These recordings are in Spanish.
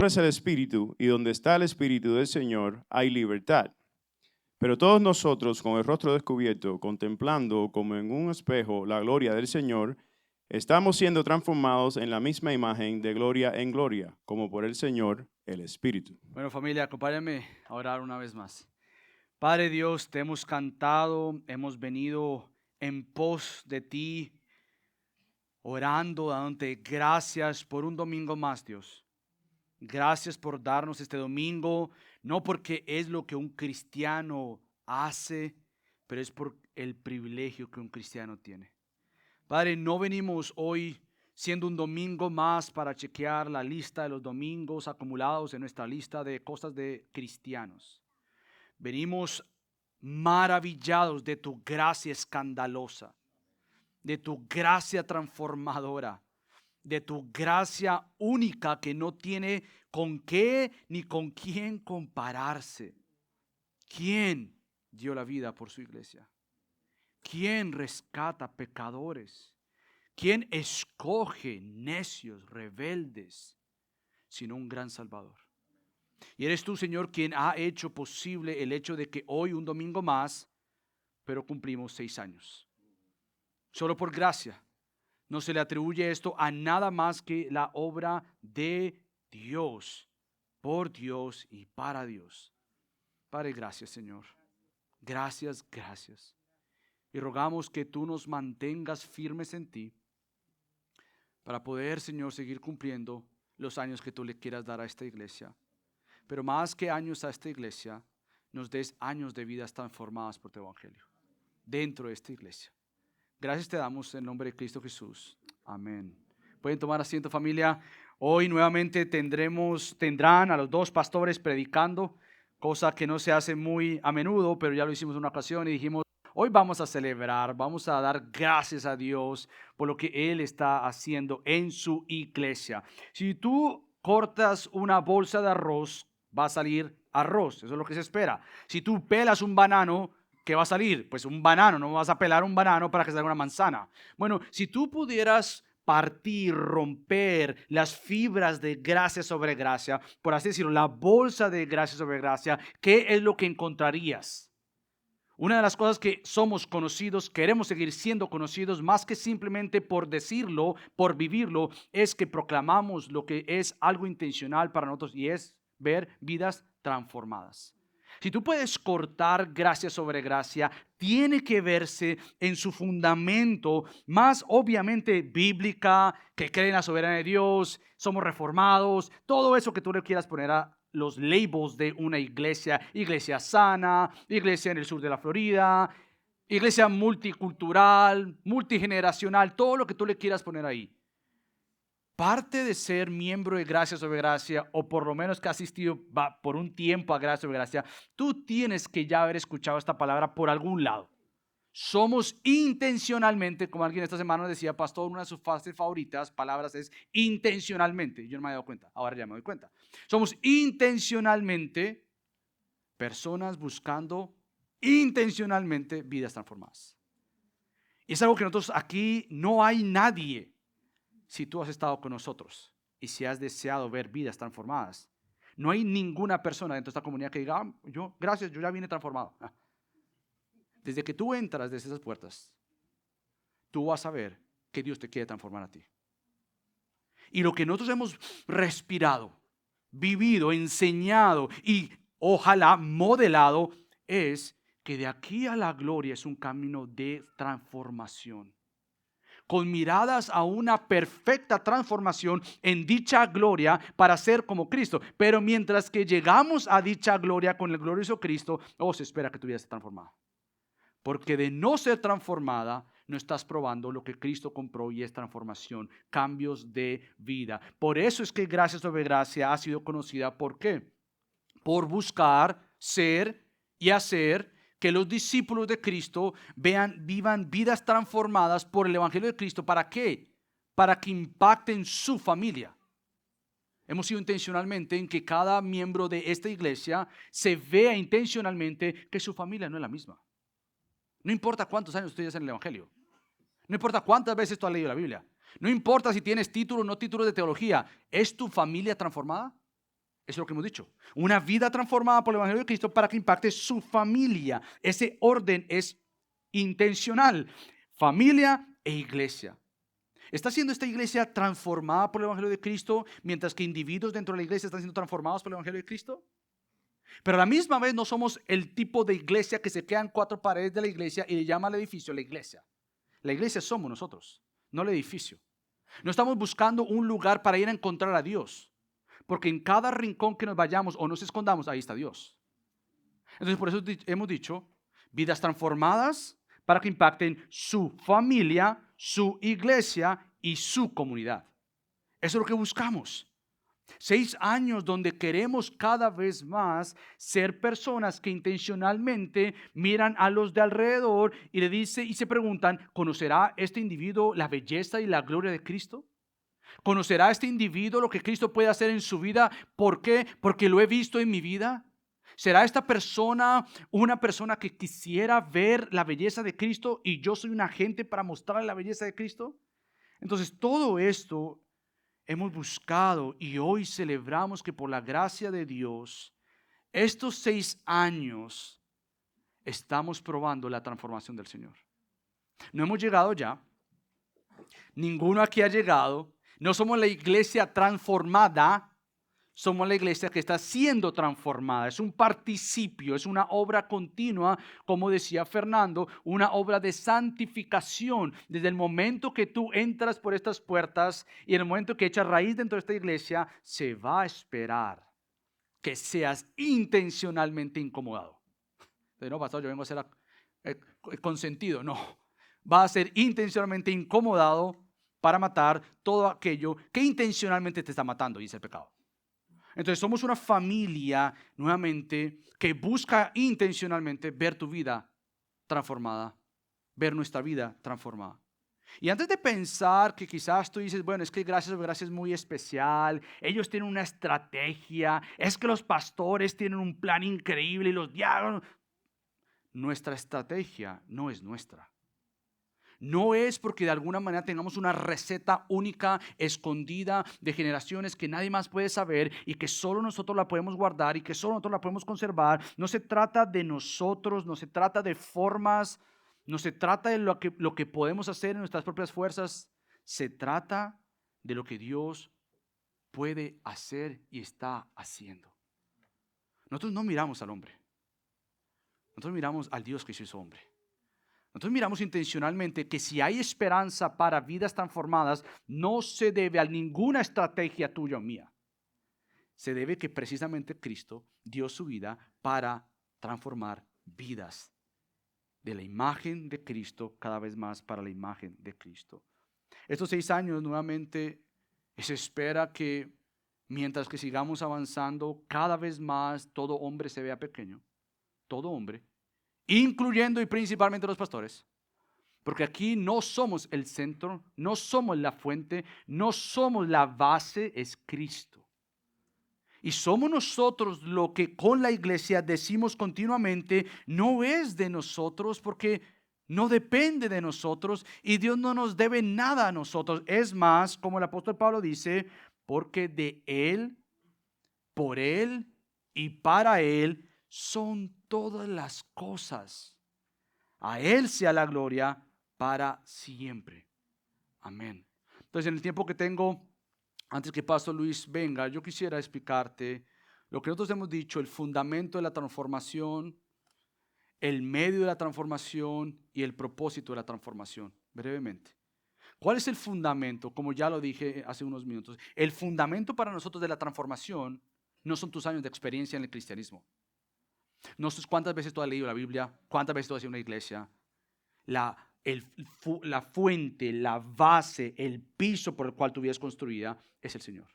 es el Espíritu, y donde está el Espíritu del Señor, hay libertad. Pero todos nosotros, con el rostro descubierto, contemplando como en un espejo la gloria del Señor, estamos siendo transformados en la misma imagen de gloria en gloria, como por el Señor, el Espíritu. Bueno, familia, acompáñame a orar una vez más. Padre Dios, te hemos cantado, hemos venido en pos de ti, orando, dándote gracias por un domingo más, Dios. Gracias por darnos este domingo, no porque es lo que un cristiano hace, pero es por el privilegio que un cristiano tiene. Padre, no venimos hoy siendo un domingo más para chequear la lista de los domingos acumulados en nuestra lista de cosas de cristianos. Venimos maravillados de tu gracia escandalosa, de tu gracia transformadora, de tu gracia única que no tiene con qué ni con quién compararse. ¿Quién dio la vida por su iglesia? ¿Quién rescata pecadores? ¿Quién escoge necios, rebeldes, sino un gran Salvador? Y eres tú, Señor, quien ha hecho posible el hecho de que hoy, un domingo más, pero cumplimos 6 años. Solo por gracia. No se le atribuye esto a nada más que la obra de Dios, por Dios y para Dios. Padre, gracias, Señor. Gracias, gracias. Y rogamos que tú nos mantengas firmes en ti para poder, Señor, seguir cumpliendo los años que tú le quieras dar a esta iglesia. Pero más que años a esta iglesia, nos des años de vidas transformadas por tu evangelio dentro de esta iglesia. Gracias te damos en nombre de Cristo Jesús. Amén. Pueden tomar asiento, familia. Hoy nuevamente tendrán a los 2 pastores predicando, cosa que no se hace muy a menudo, pero ya lo hicimos en una ocasión y dijimos, hoy vamos a celebrar, vamos a dar gracias a Dios por lo que Él está haciendo en su iglesia. Si tú cortas una bolsa de arroz, va a salir arroz, eso es lo que se espera. Si tú pelas un banano, ¿qué va a salir? Pues un banano, no vas a pelar un banano para que salga una manzana. Bueno, si tú pudieras partir, romper las fibras de gracia sobre gracia, por así decirlo, la bolsa de gracia sobre gracia, ¿qué es lo que encontrarías? Una de las cosas que somos conocidos, queremos seguir siendo conocidos, más que simplemente por decirlo, por vivirlo, es que proclamamos lo que es algo intencional para nosotros y es ver vidas transformadas. Si tú puedes cortar gracia sobre gracia, tiene que verse en su fundamento más obviamente bíblica, que cree en la soberanía de Dios, somos reformados, todo eso que tú le quieras poner a los labels de una iglesia, iglesia sana, iglesia en el sur de la Florida, iglesia multicultural, multigeneracional, todo lo que tú le quieras poner ahí. Parte de ser miembro de Gracia sobre Gracia, o por lo menos que has asistido por un tiempo a Gracia sobre Gracia, tú tienes que ya haber escuchado esta palabra por algún lado. Somos intencionalmente, como alguien esta semana nos decía, pastor, una de sus frases favoritas, palabras es intencionalmente. Yo no me había dado cuenta, ahora ya me doy cuenta. Somos intencionalmente personas buscando intencionalmente vidas transformadas. Y es algo que nosotros aquí no hay nadie. Si tú has estado con nosotros y si has deseado ver vidas transformadas, no hay ninguna persona dentro de esta comunidad que diga, gracias, yo ya vine transformado. Desde que tú entras desde esas puertas, tú vas a ver que Dios te quiere transformar a ti. Y lo que nosotros hemos respirado, vivido, enseñado y ojalá modelado es que de aquí a la gloria es un camino de transformación, con miradas a una perfecta transformación en dicha gloria para ser como Cristo. Pero mientras que llegamos a dicha gloria con el glorioso Cristo, se espera que tu vida esté transformada. Porque de no ser transformada, no estás probando lo que Cristo compró y es transformación, cambios de vida. Por eso es que gracia sobre gracia ha sido conocida. ¿Por qué? Por buscar, ser y hacer que los discípulos de Cristo vivan vidas transformadas por el Evangelio de Cristo. ¿Para qué? Para que impacten su familia. Hemos sido intencionalmente en que cada miembro de esta iglesia se vea intencionalmente que su familia no es la misma. No importa cuántos años estudias en el Evangelio. No importa cuántas veces tú has leído la Biblia. No importa si tienes títulos o no títulos de teología. ¿Es tu familia transformada? Eso es lo que hemos dicho. Una vida transformada por el Evangelio de Cristo para que impacte su familia. Ese orden es intencional. Familia e iglesia. ¿Está siendo esta iglesia transformada por el Evangelio de Cristo mientras que individuos dentro de la iglesia están siendo transformados por el Evangelio de Cristo? Pero a la misma vez no somos el tipo de iglesia que se queda en 4 paredes de la iglesia y le llama al edificio la iglesia. La iglesia somos nosotros, no el edificio. No estamos buscando un lugar para ir a encontrar a Dios, porque en cada rincón que nos vayamos o nos escondamos, ahí está Dios. Entonces por eso hemos dicho, vidas transformadas para que impacten su familia, su iglesia y su comunidad. Eso es lo que buscamos. 6 años donde queremos cada vez más ser personas que intencionalmente miran a los de alrededor y le dice y se preguntan, ¿conocerá este individuo la belleza y la gloria de Cristo? ¿Conocerá este individuo lo que Cristo puede hacer en su vida? ¿Por qué? Porque lo he visto en mi vida. ¿Será esta persona una persona que quisiera ver la belleza de Cristo y yo soy un agente para mostrarle la belleza de Cristo? Entonces todo esto hemos buscado y hoy celebramos que por la gracia de Dios, estos 6 años estamos probando la transformación del Señor. No hemos llegado ya, ninguno aquí ha llegado, no somos la iglesia transformada, somos la iglesia que está siendo transformada. Es un participio, es una obra continua, como decía Fernando, una obra de santificación. Desde el momento que tú entras por estas puertas y en el momento que echas raíz dentro de esta iglesia, se va a esperar que seas intencionalmente incomodado. Entonces, no, pastor, yo vengo a ser consentido. No, va a ser intencionalmente incomodado para matar todo aquello que intencionalmente te está matando, y es el pecado. Entonces somos una familia, nuevamente, que busca intencionalmente ver tu vida transformada, ver nuestra vida transformada. Y antes de pensar que quizás tú dices, bueno, es que gracia es muy especial, ellos tienen una estrategia, es que los pastores tienen un plan increíble y los diáconos. Nuestra estrategia no es nuestra. No es porque de alguna manera tengamos una receta única, escondida de generaciones que nadie más puede saber y que solo nosotros la podemos guardar y que solo nosotros la podemos conservar. No se trata de nosotros, no se trata de formas, no se trata de lo que podemos hacer en nuestras propias fuerzas. Se trata de lo que Dios puede hacer y está haciendo. Nosotros no miramos al hombre. Nosotros miramos al Dios que se hizo hombre. Nosotros miramos intencionalmente que si hay esperanza para vidas transformadas, no se debe a ninguna estrategia tuya o mía. Se debe que precisamente Cristo dio su vida para transformar vidas de la imagen de Cristo cada vez más para la imagen de Cristo. Estos 6 años nuevamente se espera que mientras que sigamos avanzando cada vez más todo hombre se vea pequeño, todo hombre, incluyendo y principalmente los pastores, porque aquí no somos el centro, no somos la fuente, no somos la base, es Cristo. Y somos nosotros lo que con la iglesia decimos continuamente, no es de nosotros porque no depende de nosotros y Dios no nos debe nada a nosotros. Es más, como el apóstol Pablo dice, porque de Él, por Él y para Él son todas las cosas. A Él sea la gloria para siempre. Amén. Entonces, en el tiempo que tengo, antes que Pastor Luis venga, yo quisiera explicarte lo que nosotros hemos dicho, el fundamento de la transformación, el medio de la transformación y el propósito de la transformación, brevemente. ¿Cuál es el fundamento? Como ya lo dije hace unos minutos, el fundamento para nosotros de la transformación no son tus años de experiencia en el cristianismo. No sé cuántas veces tú has leído la Biblia, cuántas veces tú has ido a una iglesia. La fuente, la base, el piso por el cual tu vida es construida es el Señor.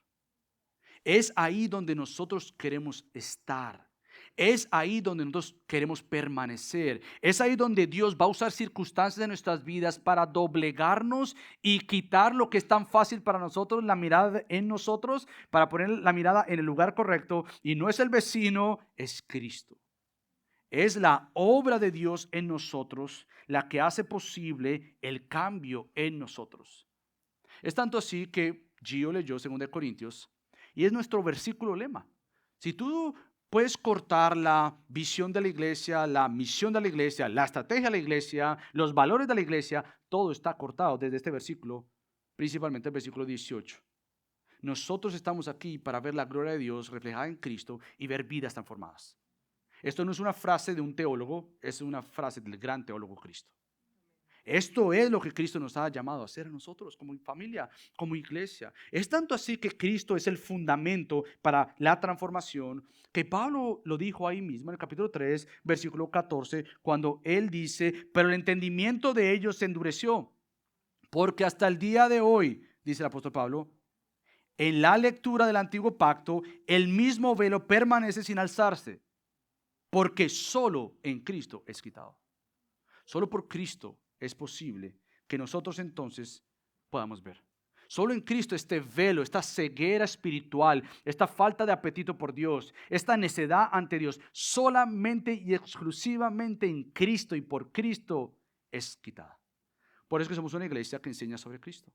Es ahí donde nosotros queremos estar. Es ahí donde nosotros queremos permanecer. Es ahí donde Dios va a usar circunstancias de nuestras vidas para doblegarnos y quitar lo que es tan fácil para nosotros, la mirada en nosotros, para poner la mirada en el lugar correcto. Y no es el vecino, es Cristo. Es la obra de Dios en nosotros la que hace posible el cambio en nosotros. Es tanto así que Gio leyó 2 Corintios y es nuestro versículo lema. Si tú puedes cortar la visión de la iglesia, la misión de la iglesia, la estrategia de la iglesia, los valores de la iglesia, todo está cortado desde este versículo, principalmente el versículo 18. Nosotros estamos aquí para ver la gloria de Dios reflejada en Cristo y ver vidas transformadas. Esto no es una frase de un teólogo, es una frase del gran teólogo Cristo. Esto es lo que Cristo nos ha llamado a hacer a nosotros como familia, como iglesia. Es tanto así que Cristo es el fundamento para la transformación, que Pablo lo dijo ahí mismo en el capítulo 3, versículo 14, cuando él dice, pero el entendimiento de ellos se endureció, porque hasta el día de hoy, dice el apóstol Pablo, en la lectura del antiguo pacto, el mismo velo permanece sin alzarse, porque solo en Cristo es quitado. Solo por Cristo es posible que nosotros entonces podamos ver. Solo en Cristo este velo, esta ceguera espiritual, esta falta de apetito por Dios, esta necedad ante Dios, solamente y exclusivamente en Cristo y por Cristo es quitada. Por eso que somos una iglesia que enseña sobre Cristo.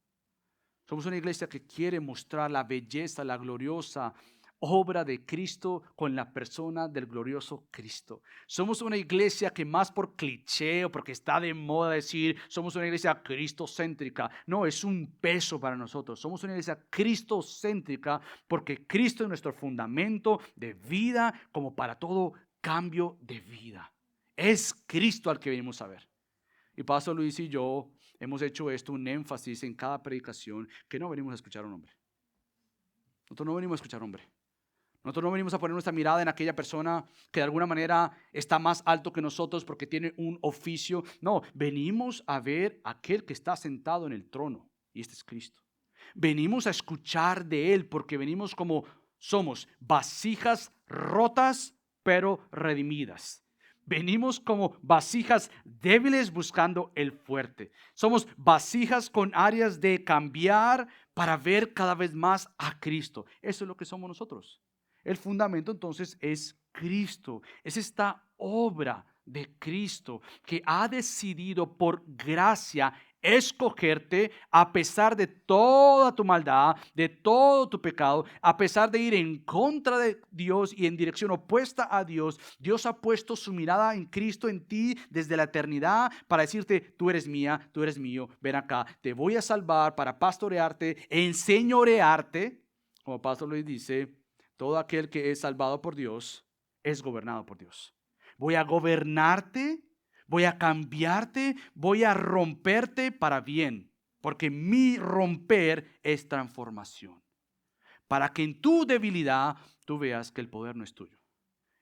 Somos una iglesia que quiere mostrar la belleza, la gloriosa obra de Cristo con la persona del glorioso Cristo. Somos una iglesia que más por cliché o porque está de moda decir somos una iglesia cristocéntrica. No, es un peso para nosotros. Somos una iglesia cristocéntrica porque Cristo es nuestro fundamento de vida como para todo cambio de vida. Es Cristo al que venimos a ver. Y Pastor Luis y yo hemos hecho esto un énfasis en cada predicación, que no venimos a escuchar a un hombre. Nosotros no venimos a escuchar a un hombre. Nosotros no venimos a poner nuestra mirada en aquella persona que de alguna manera está más alto que nosotros porque tiene un oficio. No, venimos a ver a aquel que está sentado en el trono, y este es Cristo. Venimos a escuchar de Él porque venimos como somos, vasijas rotas pero redimidas. Venimos como vasijas débiles buscando el fuerte. Somos vasijas con áreas de cambiar para ver cada vez más a Cristo. Eso es lo que somos nosotros. El fundamento entonces es Cristo. Es esta obra de Cristo que ha decidido por gracia escogerte a pesar de toda tu maldad, de todo tu pecado, a pesar de ir en contra de Dios y en dirección opuesta a Dios. Dios ha puesto su mirada en Cristo, en ti, desde la eternidad para decirte, tú eres mía, tú eres mío, ven acá, te voy a salvar para pastorearte, enseñorearte. Como Pastor Luis dice, todo aquel que es salvado por Dios es gobernado por Dios. Voy a gobernarte, voy a cambiarte, voy a romperte para bien, porque mi romper es transformación. Para que en tu debilidad tú veas que el poder no es tuyo,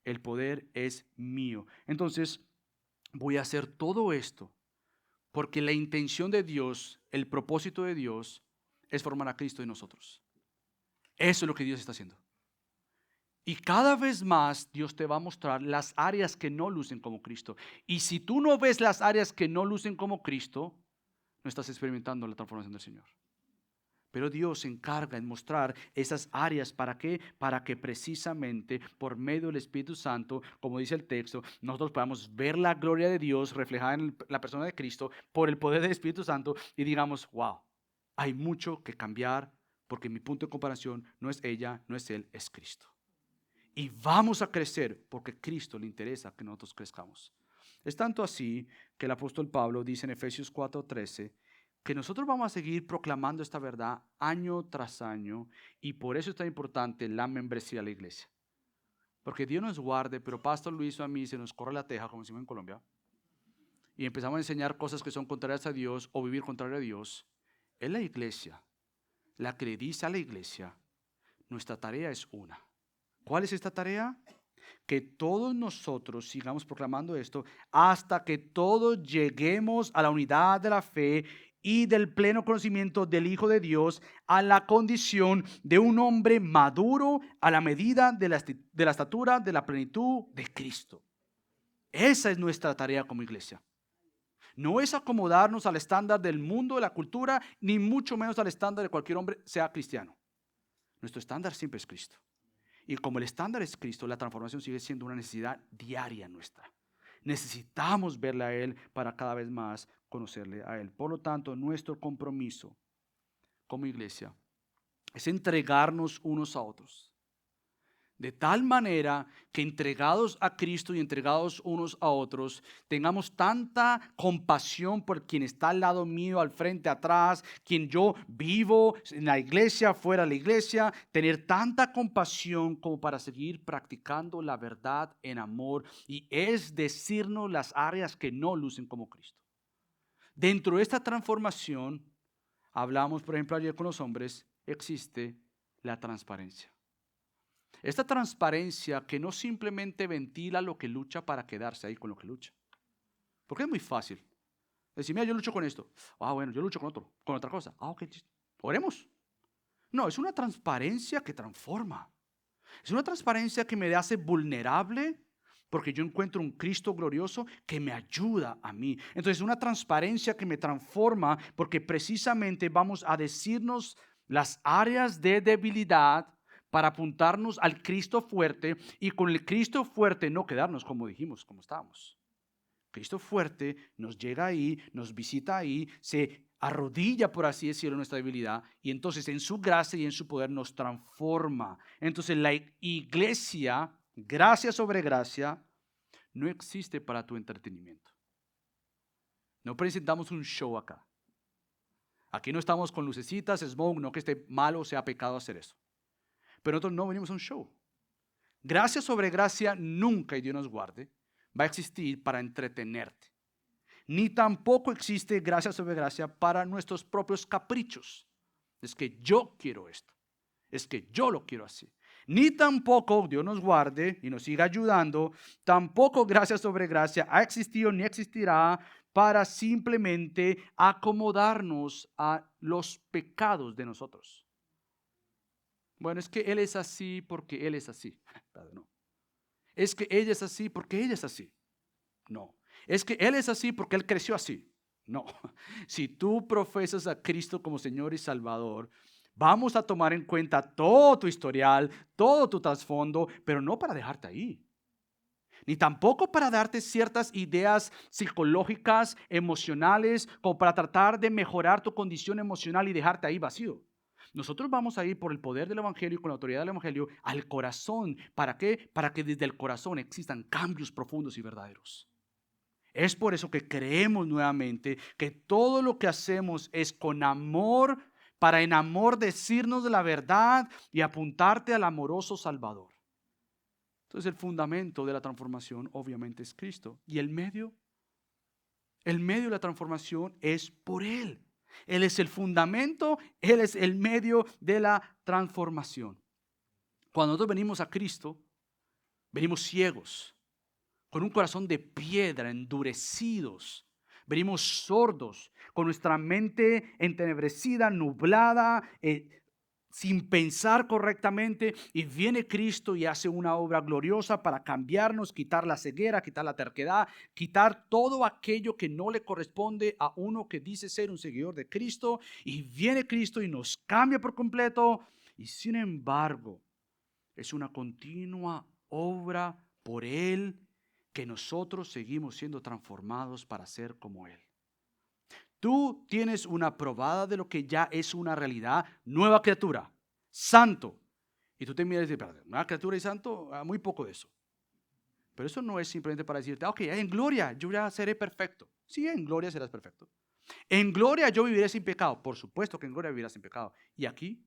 el poder es mío. Entonces, voy a hacer todo esto porque la intención de Dios, el propósito de Dios es formar a Cristo en nosotros. Eso es lo que Dios está haciendo. Y cada vez más Dios te va a mostrar las áreas que no lucen como Cristo. Y si tú no ves las áreas que no lucen como Cristo, no estás experimentando la transformación del Señor. Pero Dios se encarga en mostrar esas áreas. ¿Para qué? Para que precisamente por medio del Espíritu Santo, como dice el texto, nosotros podamos ver la gloria de Dios reflejada en la persona de Cristo por el poder del Espíritu Santo y digamos, wow, hay mucho que cambiar porque mi punto de comparación no es ella, no es él, es Cristo. Y vamos a crecer porque a Cristo le interesa que nosotros crezcamos. Es tanto así que el apóstol Pablo dice en Efesios 4:13 que nosotros vamos a seguir proclamando esta verdad año tras año y por eso es tan importante la membresía de la iglesia. Porque Dios nos guarde, pero Pastor Luis o a mí se nos corre la teja, como decimos en Colombia, y empezamos a enseñar cosas que son contrarias a Dios o vivir contrario a Dios. Es la iglesia, la que le dice a la iglesia, nuestra tarea es una. ¿Cuál es esta tarea? Que todos nosotros sigamos proclamando esto hasta que todos lleguemos a la unidad de la fe y del pleno conocimiento del Hijo de Dios, a la condición de un hombre maduro a la medida de la estatura de la plenitud de Cristo. Esa es nuestra tarea como iglesia. No es acomodarnos al estándar del mundo, de la cultura, ni mucho menos al estándar de cualquier hombre, sea cristiano. Nuestro estándar siempre es Cristo. Y como el estándar es Cristo, la transformación sigue siendo una necesidad diaria nuestra. Necesitamos verle a Él para cada vez más conocerle a Él. Por lo tanto, nuestro compromiso como iglesia es entregarnos unos a otros. De tal manera que entregados a Cristo y entregados unos a otros, tengamos tanta compasión por quien está al lado mío, al frente, atrás, quien yo vivo en la iglesia, fuera de la iglesia, tener tanta compasión como para seguir practicando la verdad en amor, y es decirnos las áreas que no lucen como Cristo. Dentro de esta transformación, hablamos, por ejemplo, ayer con los hombres, existe la transparencia. Esta transparencia que no simplemente ventila lo que lucha para quedarse ahí con lo que lucha. Porque es muy fácil decir, mira, yo lucho con esto. Ah, bueno, yo lucho con otra cosa. Ah, ok, oremos. No, es una transparencia que transforma. Es una transparencia que me hace vulnerable porque yo encuentro un Cristo glorioso que me ayuda a mí. Entonces, es una transparencia que me transforma porque precisamente vamos a decirnos las áreas de debilidad para apuntarnos al Cristo fuerte y con el Cristo fuerte no quedarnos como dijimos, como estábamos. Cristo fuerte nos llega ahí, nos visita ahí, se arrodilla, por así decirlo, en nuestra debilidad y entonces en su gracia y en su poder nos transforma. Entonces la iglesia, gracia sobre gracia, no existe para tu entretenimiento. No presentamos un show acá. Aquí no estamos con lucecitas, smoke, no que esté malo o sea pecado hacer eso. Pero nosotros no venimos a un show. Gracia sobre gracia nunca, y Dios nos guarde, va a existir para entretenerte. Ni tampoco existe gracia sobre gracia para nuestros propios caprichos. Es que yo quiero esto. Es que yo lo quiero así. Ni tampoco, Dios nos guarde y nos siga ayudando, tampoco gracia sobre gracia ha existido ni existirá para simplemente acomodarnos a los pecados de nosotros. Bueno, es que él es así porque él es así. No. Es que ella es así porque ella es así. No. Es que él es así porque él creció así. No. Si tú profesas a Cristo como Señor y Salvador, vamos a tomar en cuenta todo tu historial, todo tu trasfondo, pero no para dejarte ahí. Ni tampoco para darte ciertas ideas psicológicas, emocionales, como para tratar de mejorar tu condición emocional y dejarte ahí vacío. Nosotros vamos a ir por el poder del Evangelio y con la autoridad del Evangelio al corazón. ¿Para qué? Para que desde el corazón existan cambios profundos y verdaderos. Es por eso que creemos nuevamente que todo lo que hacemos es con amor, para en amor decirnos de la verdad y apuntarte al amoroso Salvador. Entonces el fundamento de la transformación obviamente es Cristo. ¿Y el medio? El medio de la transformación es por Él. Él es el fundamento, Él es el medio de la transformación. Cuando nosotros venimos a Cristo, venimos ciegos, con un corazón de piedra, endurecidos. Venimos sordos, con nuestra mente entenebrecida, nublada, sin pensar correctamente, y viene Cristo y hace una obra gloriosa para cambiarnos, quitar la ceguera, quitar la terquedad, quitar todo aquello que no le corresponde a uno que dice ser un seguidor de Cristo, y viene Cristo y nos cambia por completo, y sin embargo es una continua obra por Él que nosotros seguimos siendo transformados para ser como Él. Tú tienes una probada de lo que ya es una realidad, nueva criatura, santo. Y tú te miras y dices, nueva criatura y santo, muy poco de eso. Pero eso no es simplemente para decirte, ok, en gloria yo ya seré perfecto. Sí, en gloria serás perfecto. En gloria yo viviré sin pecado. Por supuesto que en gloria vivirás sin pecado. Y aquí,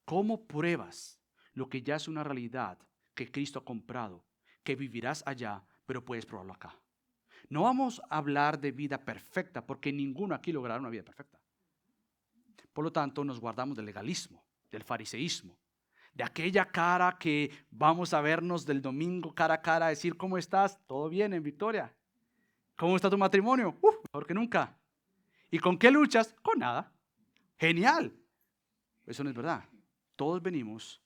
¿cómo pruebas lo que ya es una realidad que Cristo ha comprado? Que vivirás allá, pero puedes probarlo acá. No vamos a hablar de vida perfecta, porque ninguno aquí logrará una vida perfecta. Por lo tanto, nos guardamos del legalismo, del fariseísmo, de aquella cara que vamos a vernos del domingo cara a cara, a decir, ¿cómo estás? ¿Todo bien en Victoria? ¿Cómo está tu matrimonio? Mejor que nunca. ¿Y con qué luchas? Con nada. Genial. Eso no es verdad. Todos venimos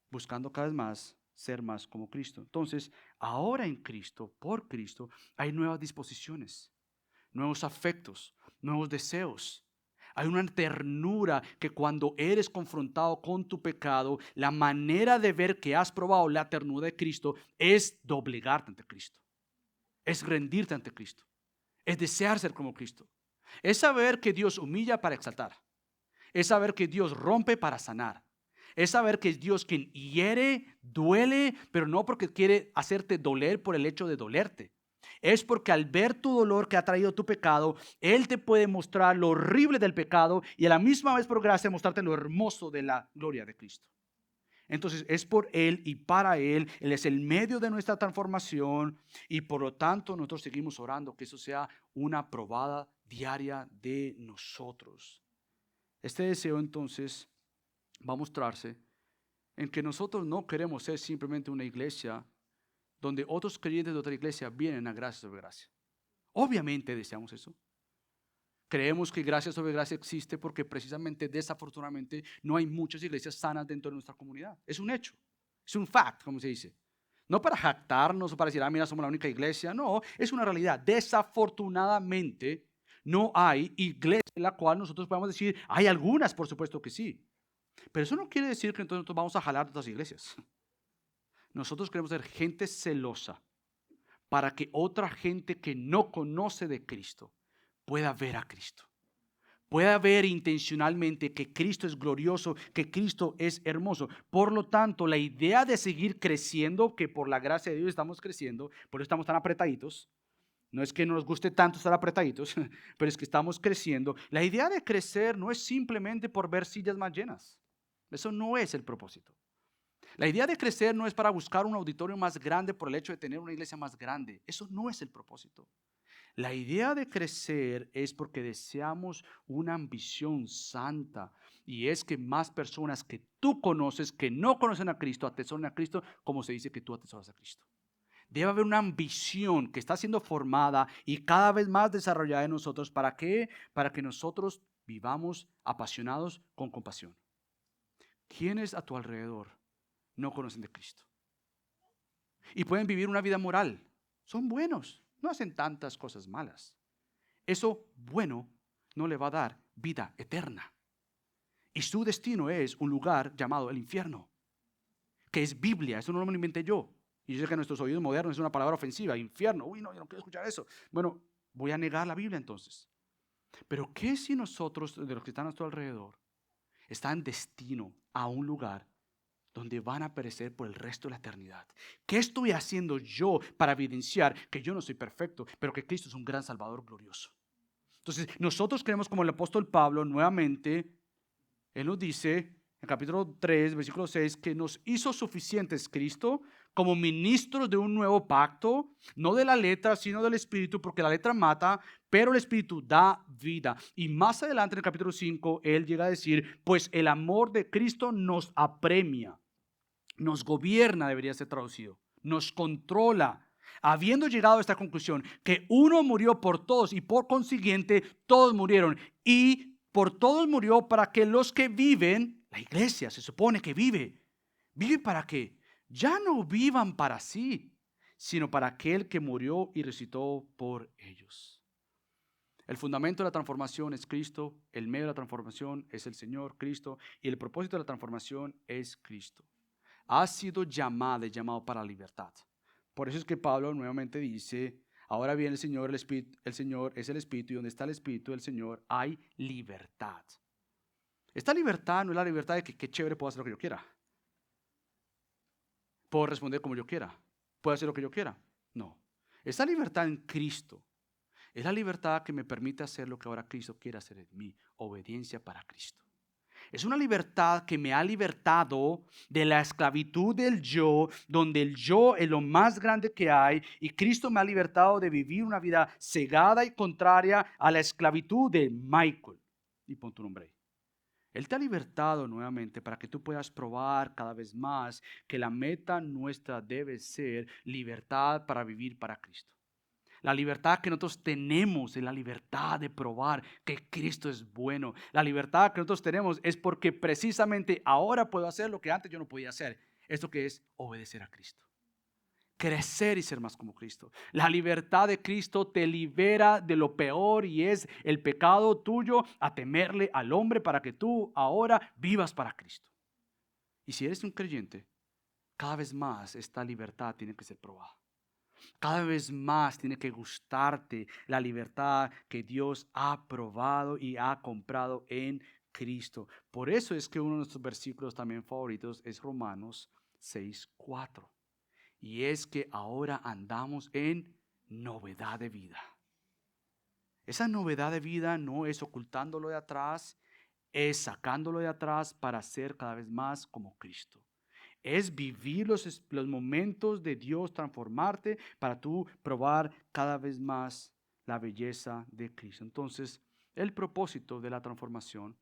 buscando cada vez más ser más como Cristo. Entonces, ahora en Cristo, por Cristo, hay nuevas disposiciones, nuevos afectos, nuevos deseos. Hay una ternura que cuando eres confrontado con tu pecado, la manera de ver que has probado la ternura de Cristo es doblegarte ante Cristo. Es rendirte ante Cristo. Es desear ser como Cristo. Es saber que Dios humilla para exaltar. Es saber que Dios rompe para sanar. Es saber que es Dios quien hiere, duele, pero no porque quiere hacerte doler por el hecho de dolerte. Es porque al ver tu dolor que ha traído tu pecado, Él te puede mostrar lo horrible del pecado y a la misma vez por gracia mostrarte lo hermoso de la gloria de Cristo. Entonces es por Él y para Él. Él es el medio de nuestra transformación y por lo tanto nosotros seguimos orando que eso sea una probada diaria de nosotros. Este deseo entonces va a mostrarse en que nosotros no queremos ser simplemente una iglesia donde otros creyentes de otra iglesia vienen a gracia sobre gracia. Obviamente deseamos eso. Creemos que gracia sobre gracia existe porque precisamente desafortunadamente no hay muchas iglesias sanas dentro de nuestra comunidad. Es un hecho, es un fact, como se dice. No para jactarnos o para decir, mira, somos la única iglesia. No, es una realidad. Desafortunadamente no hay iglesia en la cual nosotros podamos decir, hay algunas, por supuesto que sí. Pero eso no quiere decir que entonces nosotros vamos a jalar de otras iglesias. Nosotros queremos ser gente celosa para que otra gente que no conoce de Cristo pueda ver a Cristo. Pueda ver intencionalmente que Cristo es glorioso, que Cristo es hermoso. Por lo tanto, la idea de seguir creciendo, que por la gracia de Dios estamos creciendo, por eso estamos tan apretaditos. No es que nos guste tanto estar apretaditos, pero es que estamos creciendo. La idea de crecer no es simplemente por ver sillas más llenas. Eso no es el propósito. La idea de crecer no es para buscar un auditorio más grande por el hecho de tener una iglesia más grande. Eso no es el propósito. La idea de crecer es porque deseamos una ambición santa y es que más personas que tú conoces, que no conocen a Cristo, atesoren a Cristo, como se dice que tú atesoras a Cristo. Debe haber una ambición que está siendo formada y cada vez más desarrollada en nosotros. ¿Para qué? Para que nosotros vivamos apasionados con compasión. ¿Quiénes a tu alrededor no conocen de Cristo? Y pueden vivir una vida moral. Son buenos, no hacen tantas cosas malas. Eso bueno no le va a dar vida eterna. Y su destino es un lugar llamado el infierno, que es Biblia, eso no lo inventé yo. Y yo sé que en nuestros oídos modernos es una palabra ofensiva, infierno. Uy, no, yo no quiero escuchar eso. Bueno, voy a negar la Biblia entonces. Pero ¿qué si nosotros, de los que están a nuestro alrededor, están destino a un lugar donde van a perecer por el resto de la eternidad? ¿Qué estoy haciendo yo para evidenciar que yo no soy perfecto, pero que Cristo es un gran Salvador glorioso? Entonces, nosotros creemos como el apóstol Pablo, nuevamente, él nos dice en capítulo 3, versículo 6, que nos hizo suficientes Cristo como ministros de un nuevo pacto, no de la letra, sino del Espíritu, porque la letra mata, pero el Espíritu da vida. Y más adelante en el capítulo 5, él llega a decir, pues el amor de Cristo nos apremia, nos gobierna, debería ser traducido, nos controla. Habiendo llegado a esta conclusión, que uno murió por todos y por consiguiente todos murieron. Y por todos murió para que los que viven, la iglesia se supone que vive para que ya no vivan para sí, sino para aquel que murió y resucitó por ellos. El fundamento de la transformación es Cristo, el medio de la transformación es el Señor Cristo y el propósito de la transformación es Cristo. Ha sido llamado para la libertad. Por eso es que Pablo nuevamente dice, ahora bien el Señor es el Espíritu y donde está el Espíritu del Señor hay libertad. Esta libertad no es la libertad de que qué chévere puedo hacer lo que yo quiera. Puedo responder como yo quiera. Puedo hacer lo que yo quiera. No. Esta libertad en Cristo es la libertad que me permite hacer lo que ahora Cristo quiere hacer en mí. Obediencia para Cristo. Es una libertad que me ha libertado de la esclavitud del yo, donde el yo es lo más grande que hay y Cristo me ha libertado de vivir una vida cegada y contraria a la esclavitud de Michael. Y pon tu nombre ahí. Él te ha libertado nuevamente para que tú puedas probar cada vez más que la meta nuestra debe ser libertad para vivir para Cristo. La libertad que nosotros tenemos es la libertad de probar que Cristo es bueno. La libertad que nosotros tenemos es porque precisamente ahora puedo hacer lo que antes yo no podía hacer. Esto que es obedecer a Cristo. Crecer y ser más como Cristo. La libertad de Cristo te libera de lo peor y es el pecado tuyo a temerle al hombre para que tú ahora vivas para Cristo. Y si eres un creyente, cada vez más esta libertad tiene que ser probada. Cada vez más tiene que gustarte la libertad que Dios ha probado y ha comprado en Cristo. Por eso es que uno de nuestros versículos también favoritos es Romanos 6:4. Y es que ahora andamos en novedad de vida. Esa novedad de vida no es ocultándolo de atrás, es sacándolo de atrás para ser cada vez más como Cristo. Es vivir los momentos de Dios, transformarte para tú probar cada vez más la belleza de Cristo. Entonces, el propósito de la transformación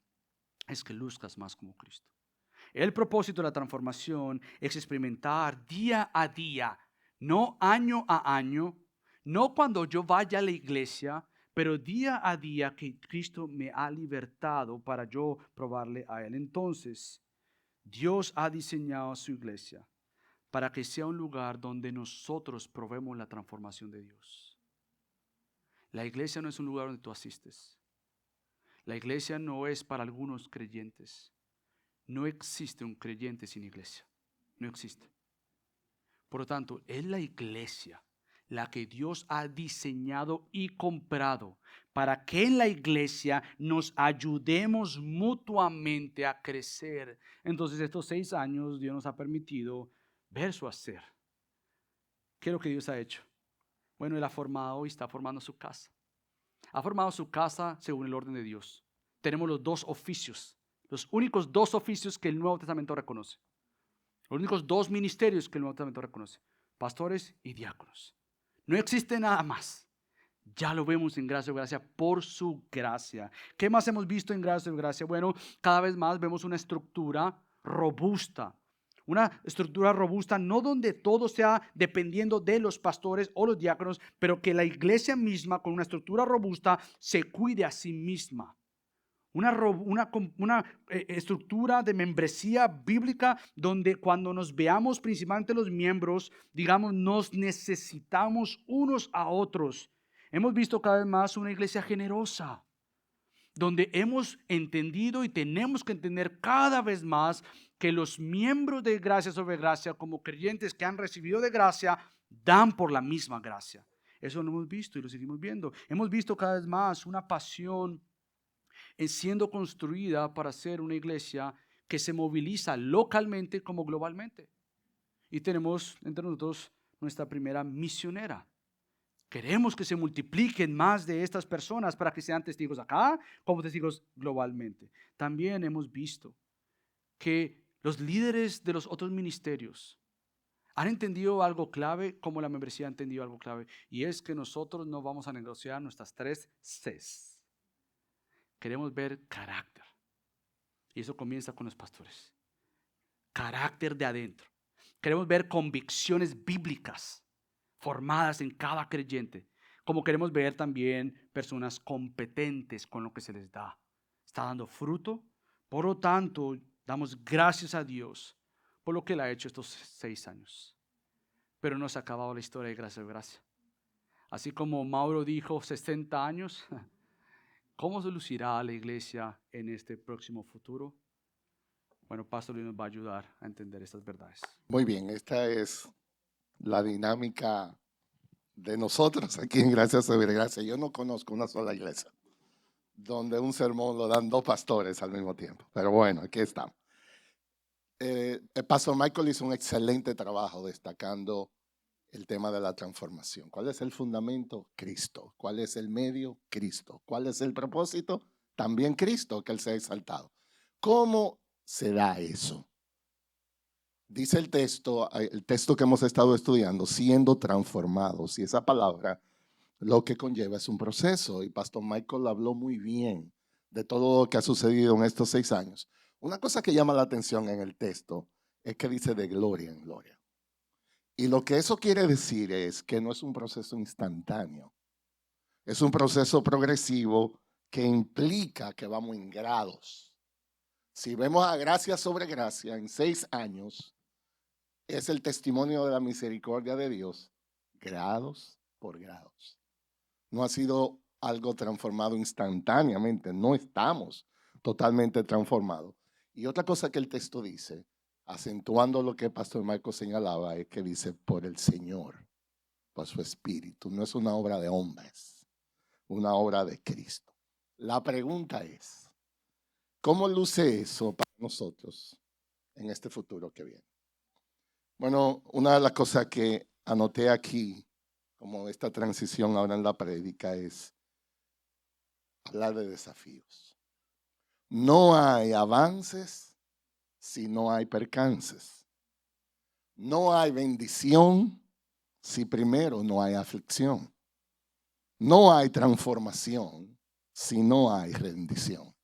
es que luzcas más como Cristo. El propósito de la transformación es experimentar día a día, no año a año, no cuando yo vaya a la iglesia, pero día a día que Cristo me ha libertado para yo probarle a Él. Entonces, Dios ha diseñado su iglesia para que sea un lugar donde nosotros probemos la transformación de Dios. La iglesia no es un lugar donde tú asistes. La iglesia no es para algunos creyentes. No existe un creyente sin iglesia. No existe. Por lo tanto, es la iglesia la que Dios ha diseñado y comprado para que en la iglesia nos ayudemos mutuamente a crecer. Entonces, estos 6 años Dios nos ha permitido ver su hacer. ¿Qué es lo que Dios ha hecho? Bueno, Él ha formado y está formando su casa. Ha formado su casa según el orden de Dios. Tenemos los 2 oficios, los únicos 2 oficios que el Nuevo Testamento reconoce. Los únicos 2 ministerios que el Nuevo Testamento reconoce: pastores y diáconos. No existe nada más. Ya lo vemos en gracia o gracia por su gracia. ¿Qué más hemos visto en gracia o gracia? Bueno, cada vez más vemos una estructura robusta. Una estructura robusta, no donde todo sea dependiendo de los pastores o los diáconos, pero que la iglesia misma, con una estructura robusta, se cuide a sí misma. Una estructura de membresía bíblica donde cuando nos veamos, principalmente los miembros, digamos, nos necesitamos unos a otros. Hemos visto cada vez más una iglesia generosa, donde hemos entendido y tenemos que entender cada vez más que los miembros de Gracia sobre Gracia, como creyentes que han recibido de gracia, dan por la misma gracia. Eso lo hemos visto y lo seguimos viendo. Hemos visto cada vez más una pasión siendo construida para ser una iglesia que se moviliza localmente como globalmente. Y tenemos entre nosotros nuestra primera misionera. Queremos que se multipliquen más de estas personas para que sean testigos acá como testigos globalmente. También hemos visto que los líderes de los otros ministerios han entendido algo clave, como la membresía ha entendido algo clave, y es que nosotros no vamos a negociar nuestras 3 Cs. Queremos ver carácter. Y eso comienza con los pastores. Carácter de adentro. Queremos ver convicciones bíblicas formadas en cada creyente. Como queremos ver también personas competentes con lo que se les da. Está dando fruto. Por lo tanto, damos gracias a Dios por lo que Él ha hecho estos 6 años. Pero no se ha acabado la historia de gracia. Así como Mauro dijo, 60 años. ¿Cómo se lucirá la iglesia en este próximo futuro? Bueno, Pastor Luis nos va a ayudar a entender estas verdades. Muy bien, esta es la dinámica de nosotros aquí en Gracia sobre Gracia. Yo no conozco una sola iglesia donde un sermón lo dan 2 pastores al mismo tiempo. Pero bueno, aquí estamos. El Pastor Michael hizo un excelente trabajo destacando el tema de la transformación. ¿Cuál es el fundamento? Cristo. ¿Cuál es el medio? Cristo. ¿Cuál es el propósito? También Cristo, que Él se ha exaltado. ¿Cómo se da eso? Dice el texto que hemos estado estudiando, siendo transformados. Y esa palabra lo que conlleva es un proceso. Y Pastor Michael habló muy bien de todo lo que ha sucedido en estos 6 años. Una cosa que llama la atención en el texto es que dice de gloria en gloria. Y lo que eso quiere decir es que no es un proceso instantáneo. Es un proceso progresivo que implica que vamos en grados. Si vemos a gracia sobre gracia en 6 años, es el testimonio de la misericordia de Dios, grados por grados. No ha sido algo transformado instantáneamente, no estamos totalmente transformados. Y otra cosa que el texto dice, acentuando lo que Pastor Marco señalaba, es que dice por el Señor, por su Espíritu. No es una obra de hombres, una obra de Cristo. La pregunta es, ¿Cómo luce eso para nosotros en este futuro que viene? Bueno, una de las cosas que anoté aquí, como esta transición ahora en la prédica, es hablar de desafíos. No hay avances si no hay percances. No hay bendición si primero no hay aflicción. No hay transformación si no hay rendición.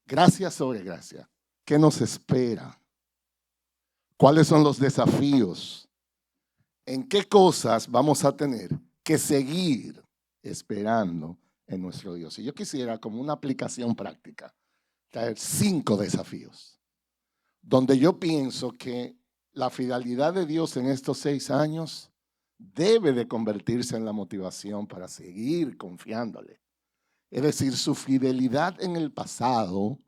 Gracia sobre gracia. ¿Qué nos espera? ¿Cuáles son los desafíos? ¿En qué cosas vamos a tener que seguir esperando en nuestro Dios? Y yo quisiera, como una aplicación práctica, traer 5 desafíos, donde yo pienso que la fidelidad de Dios en estos 6 años debe de convertirse en la motivación para seguir confiándole. Es decir, su fidelidad en el pasado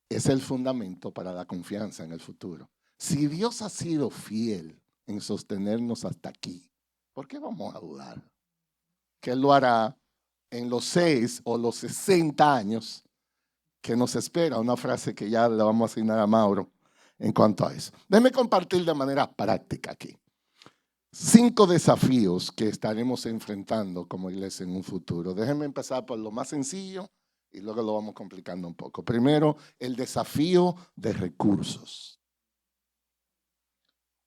es el fundamento para la confianza en el futuro. Si Dios ha sido fiel en sostenernos hasta aquí, ¿por qué vamos a dudar que Él lo hará en los 6 o los 60 años que nos espera? Una frase que ya le vamos a asignar a Mauro en cuanto a eso. Déjeme compartir de manera práctica aquí 5 desafíos que estaremos enfrentando como iglesia en un futuro. Déjenme empezar por lo más sencillo y luego lo vamos complicando un poco. Primero, el desafío de recursos.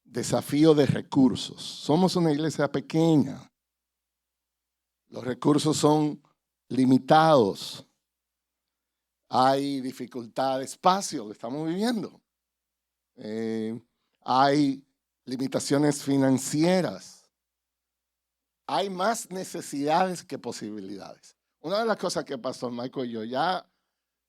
Desafío de recursos. Somos una iglesia pequeña. Los recursos son limitados. Hay dificultad de espacio, lo estamos viviendo. Hay limitaciones financieras. Hay más necesidades que posibilidades. Una de las cosas que Pastor Michael y yo ya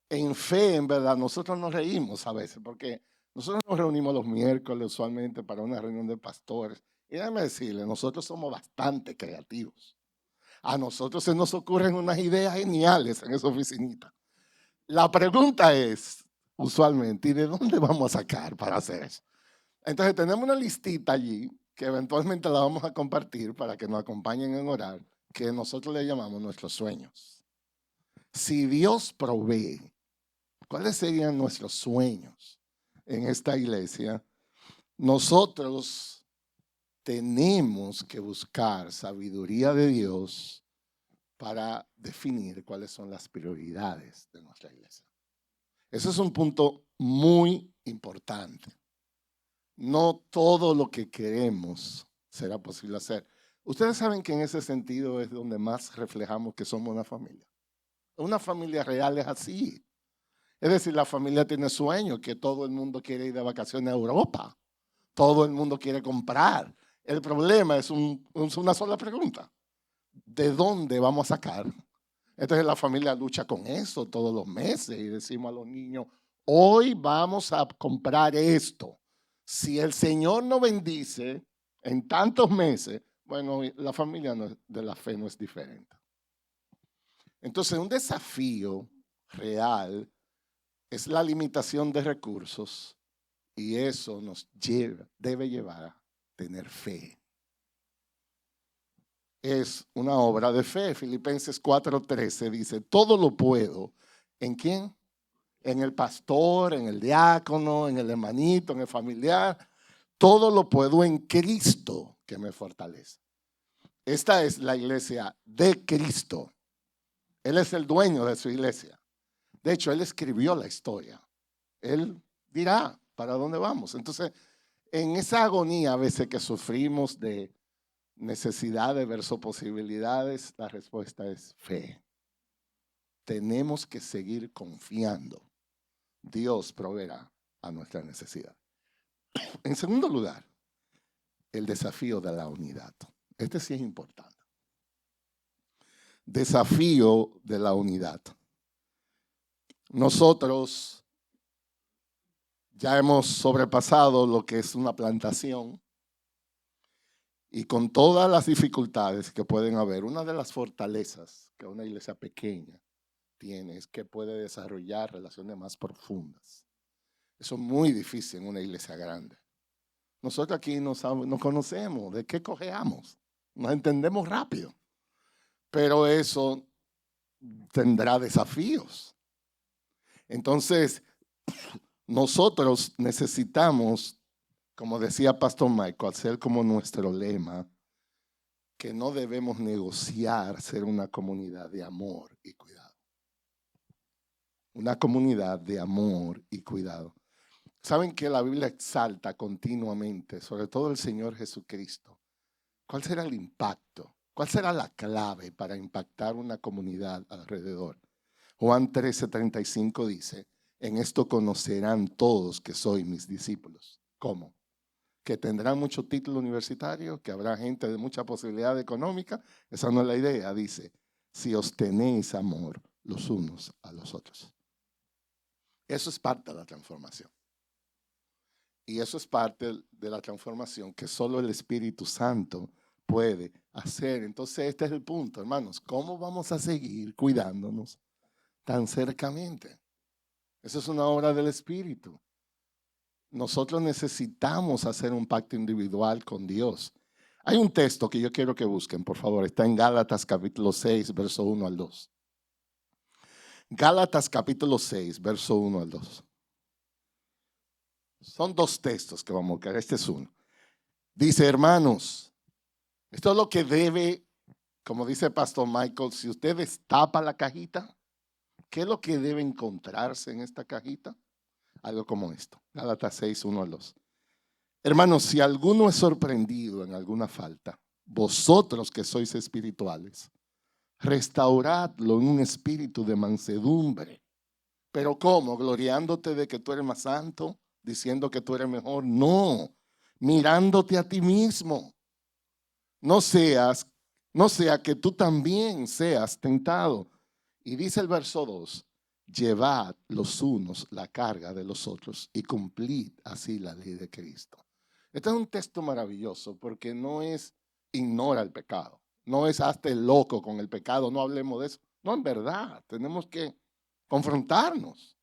en fe, en verdad, nosotros nos reímos a veces porque nosotros nos reunimos los miércoles usualmente para una reunión de pastores. Y déjame decirle, nosotros somos bastante creativos. A nosotros se nos ocurren unas ideas geniales en esa oficinita. La pregunta es, usualmente, ¿y de dónde vamos a sacar para hacer eso? Entonces tenemos una listita allí que eventualmente la vamos a compartir para que nos acompañen en orar, que nosotros le llamamos nuestros sueños. Si Dios provee, ¿cuáles serían nuestros sueños en esta iglesia? Nosotros tenemos que buscar sabiduría de Dios para definir cuáles son las prioridades de nuestra iglesia. Ese es un punto muy importante. No todo lo que queremos será posible hacer. Ustedes saben que en ese sentido es donde más reflejamos que somos una familia. Una familia real es así. Es decir, la familia tiene sueños, que todo el mundo quiere ir de vacaciones a Europa. Todo el mundo quiere comprar. El problema es una sola pregunta. ¿De dónde vamos a sacar? Entonces la familia lucha con eso todos los meses y decimos a los niños, hoy vamos a comprar esto. Si el Señor nos bendice en tantos meses, bueno, la familia de la fe no es diferente. Entonces, un desafío real es la limitación de recursos y eso nos debe llevar a tener fe. Es una obra de fe. Filipenses 4:13 dice, todo lo puedo. ¿En quién? En el pastor, en el diácono, en el hermanito, en el familiar. Todo lo puedo en Cristo que me fortalece. Esta es la iglesia de Cristo. Él es el dueño de su iglesia. De hecho, Él escribió la historia. Él dirá para dónde vamos. Entonces, en esa agonía a veces que sufrimos de necesidades versus posibilidades, la respuesta es fe. Tenemos que seguir confiando. Dios proveerá a nuestra necesidad. En segundo lugar, el desafío de la unidad. Este sí es importante. Desafío de la unidad. Nosotros ya hemos sobrepasado lo que es una plantación y con todas las dificultades que pueden haber, una de las fortalezas que una iglesia pequeña tiene es que puede desarrollar relaciones más profundas. Eso es muy difícil en una iglesia grande. Nosotros aquí nos conocemos, de qué cojeamos, nos entendemos rápido, pero eso tendrá desafíos. Entonces, nosotros necesitamos, como decía Pastor Michael, hacer como nuestro lema, que no debemos negociar ser una comunidad de amor y cuidado. Una comunidad de amor y cuidado. Saben que la Biblia exalta continuamente, sobre todo el Señor Jesucristo. ¿Cuál será el impacto? ¿Cuál será la clave para impactar una comunidad alrededor? Juan 13:35 dice, en esto conocerán todos que soy mis discípulos. ¿Cómo? Que tendrán mucho título universitario, que habrá gente de mucha posibilidad económica. Esa no es la idea. Dice, si os tenéis amor los unos a los otros. Eso es parte de la transformación. Y eso es parte de la transformación que solo el Espíritu Santo puede hacer. Entonces este es el punto, hermanos. ¿Cómo vamos a seguir cuidándonos tan cercamente? Eso es una obra del Espíritu. Nosotros necesitamos hacer un pacto individual con Dios. Hay un texto que yo quiero que busquen, por favor. Está en Gálatas capítulo 6, verso 1 al 2. Gálatas capítulo 6, verso 1 al 2. Son dos textos que vamos a buscar. Este es uno. Dice, hermanos, esto es lo que debe, como dice Pastor Michael, si usted destapa la cajita, ¿qué es lo que debe encontrarse en esta cajita? Algo como esto. Gálatas 6, 1 al 2. Hermanos, si alguno es sorprendido en alguna falta, vosotros que sois espirituales, restauradlo en un espíritu de mansedumbre. ¿Pero cómo? ¿Gloriándote de que tú eres más santo? ¿Diciendo que tú eres mejor? No, mirándote a ti mismo. No sea que tú también seas tentado. Y dice el verso 2, llevad los unos la carga de los otros y cumplid así la ley de Cristo. Este es un texto maravilloso porque no es ignora el pecado, no es hazte loco con el pecado, no hablemos de eso. No, en verdad, tenemos que confrontarnos,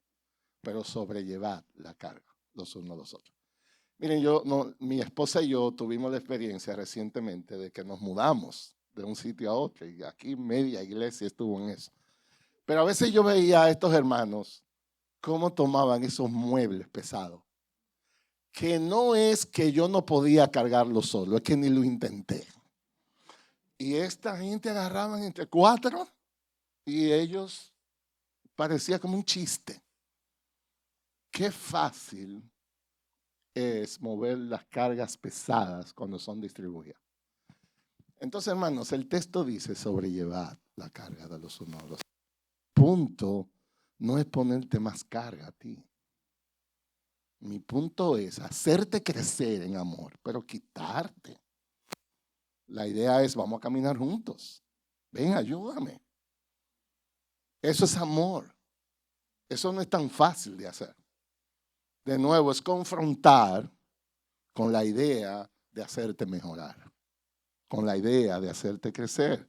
pero sobrellevar la carga los unos a los otros. Miren, mi esposa y yo tuvimos la experiencia recientemente de que nos mudamos de un sitio a otro y aquí media iglesia estuvo en eso. Pero a veces yo veía a estos hermanos cómo tomaban esos muebles pesados. Que no es que yo no podía cargarlo solo, es que ni lo intenté. Y esta gente agarraban entre 4 y ellos parecía como un chiste. Qué fácil es mover las cargas pesadas cuando son distribuidas. Entonces, hermanos, el texto dice sobrellevar la carga de los unos a los otros. Punto no es ponerte más carga a ti. Mi punto es hacerte crecer en amor, pero quitarte. La idea es, vamos a caminar juntos. Ven, ayúdame. Eso es amor. Eso no es tan fácil de hacer. De nuevo, es confrontar con la idea de hacerte mejorar, con la idea de hacerte crecer.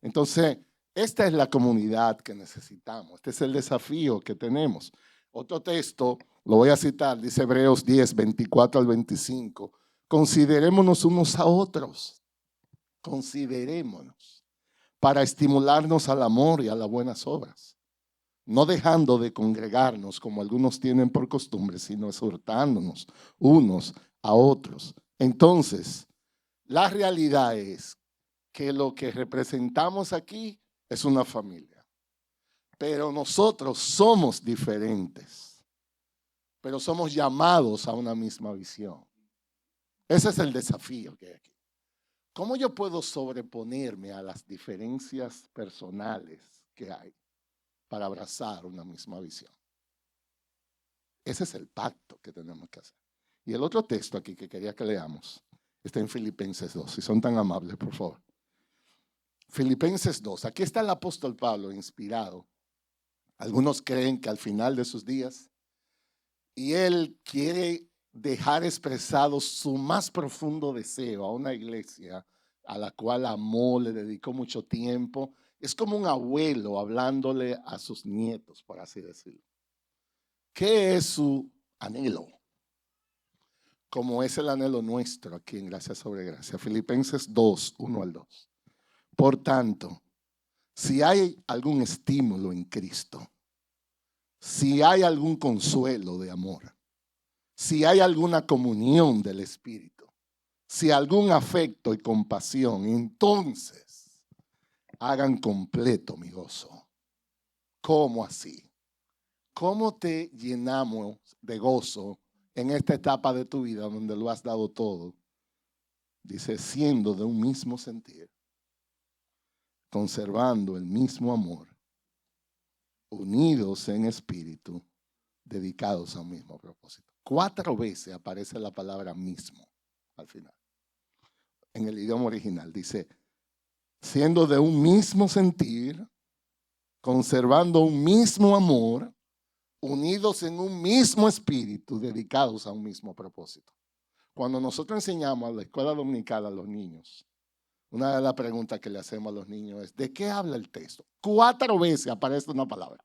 Entonces, esta es la comunidad que necesitamos. Este es el desafío que tenemos. Otro texto, lo voy a citar, dice Hebreos 10, 24 al 25. Considerémonos unos a otros. Considerémonos para estimularnos al amor y a las buenas obras. No dejando de congregarnos como algunos tienen por costumbre, sino exhortándonos unos a otros. Entonces, la realidad es que lo que representamos aquí es una familia. Pero nosotros somos diferentes. Pero somos llamados a una misma visión. Ese es el desafío que hay aquí. ¿Cómo yo puedo sobreponerme a las diferencias personales que hay para abrazar una misma visión? Ese es el pacto que tenemos que hacer. Y el otro texto aquí que quería que leamos está en Filipenses 2. Si son tan amables, por favor. Filipenses 2. Aquí está el apóstol Pablo inspirado. Algunos creen que al final de sus días, y él quiere dejar expresado su más profundo deseo a una iglesia a la cual amó, le dedicó mucho tiempo. Es como un abuelo hablándole a sus nietos, por así decirlo. ¿Qué es su anhelo? Como es el anhelo nuestro aquí en Gracia sobre Gracia. Filipenses 2, 1 al 2. Por tanto, si hay algún estímulo en Cristo, si hay algún consuelo de amor, si hay alguna comunión del Espíritu, si algún afecto y compasión, entonces hagan completo mi gozo. ¿Cómo así? ¿Cómo te llenamos de gozo en esta etapa de tu vida donde lo has dado todo? Dice, siendo de un mismo sentir, conservando el mismo amor, unidos en espíritu, dedicados a un mismo propósito. 4 veces aparece la palabra mismo al final. En el idioma original dice, siendo de un mismo sentir, conservando un mismo amor, unidos en un mismo espíritu, dedicados a un mismo propósito. Cuando nosotros enseñamos a la escuela dominical a los niños, una de las preguntas que le hacemos a los niños es, ¿de qué habla el texto? 4 veces aparece una palabra.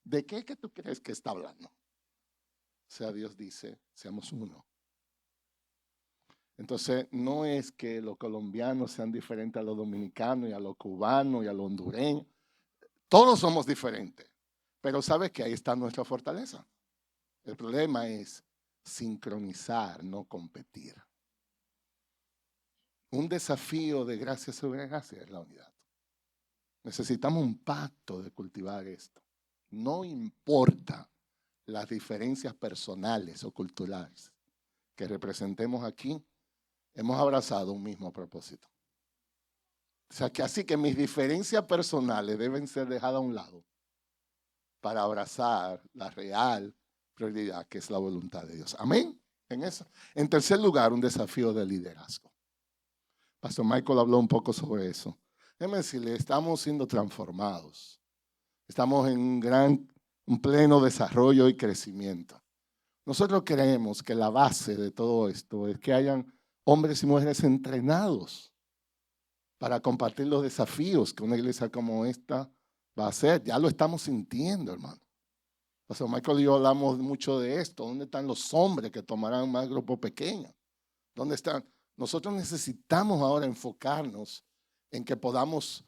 ¿De qué que tú crees que está hablando? O sea, Dios dice, seamos uno. Entonces, no es que los colombianos sean diferentes a los dominicanos y a los cubanos y a los hondureños. Todos somos diferentes. Pero sabes que ahí está nuestra fortaleza. El problema es sincronizar, no competir. Un desafío de gracia sobre gracia es la unidad. Necesitamos un pacto de cultivar esto. No importa las diferencias personales o culturales que representemos aquí, hemos abrazado un mismo propósito. O sea, que así que mis diferencias personales deben ser dejadas a un lado para abrazar la real prioridad que es la voluntad de Dios. Amén. En eso. En tercer lugar, un desafío de liderazgo. Pastor Michael habló un poco sobre eso. Déjeme decirle, estamos siendo transformados. Estamos en un pleno desarrollo y crecimiento. Nosotros creemos que la base de todo esto es que hayan hombres y mujeres entrenados para compartir los desafíos que una iglesia como esta va a hacer. Ya lo estamos sintiendo, hermano. Pastor Michael y yo hablamos mucho de esto. ¿Dónde están los hombres que tomarán más grupos pequeños? ¿Dónde están? Nosotros necesitamos ahora enfocarnos en que podamos